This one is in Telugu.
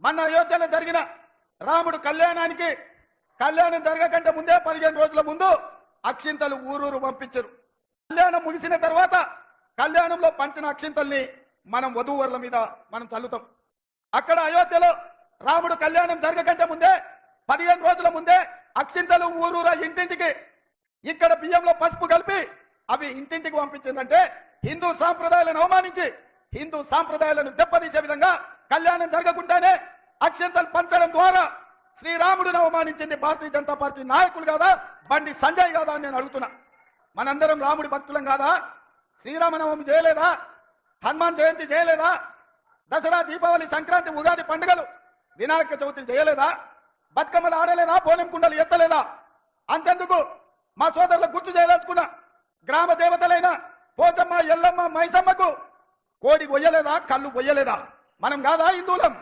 మన అయోధ్యలో జరిగిన రాముడు కళ్యాణం జరగకంటే ముందే 15 రోజుల ముందు అక్షింతలు ఊరూరు పంపించరు. కళ్యాణం ముగిసిన తర్వాత కళ్యాణంలో పంచిన అక్షింతల్ని మనం వధూవరుల మీద మనం చల్లుతాం. అక్కడ అయోధ్యలో రాముడు కళ్యాణం జరగకంటే ముందే 15 రోజుల ముందే అక్షింతలు ఊరూర ఇంటింటికి ఇక్కడ బియ్యంలో పసుపు కలిపి అవి ఇంటింటికి పంపించిందంటే హిందూ సాంప్రదాయాలను అవమానించి హిందూ సాంప్రదాయాలను దెబ్బతీసే విధంగా కళ్యాణం జరగకుండానే అక్షింతలు పంచడం ద్వారా శ్రీరాముడిని అవమానించింది భారతీయ జనతా పార్టీ నాయకులు కాదా, బండి సంజయ్ కాదా అని నేను అడుగుతున్నా. మనందరం రాముడి భక్తులం కాదా? శ్రీరామనవమి చేయలేదా? హనుమాన్ జయంతి చేయలేదా? దసరా, దీపావళి, సంక్రాంతి, ఉగాది పండుగలు, వినాయక చవితులు చేయలేదా? బతుకమ్మలు ఆడలేదా? పోలం కుండలు ఎత్తలేదా? అంతెందుకు మా సోదరులకు గుర్తు చేయదలుచుకున్నా, గ్రామ దేవతలైన పోచమ్మ, ఎల్లమ్మ, మైసమ్మకు కోడి కొయ్యలేదా? కళ్ళు కొయ్యలేదా? మనం కాదా హిందువులం?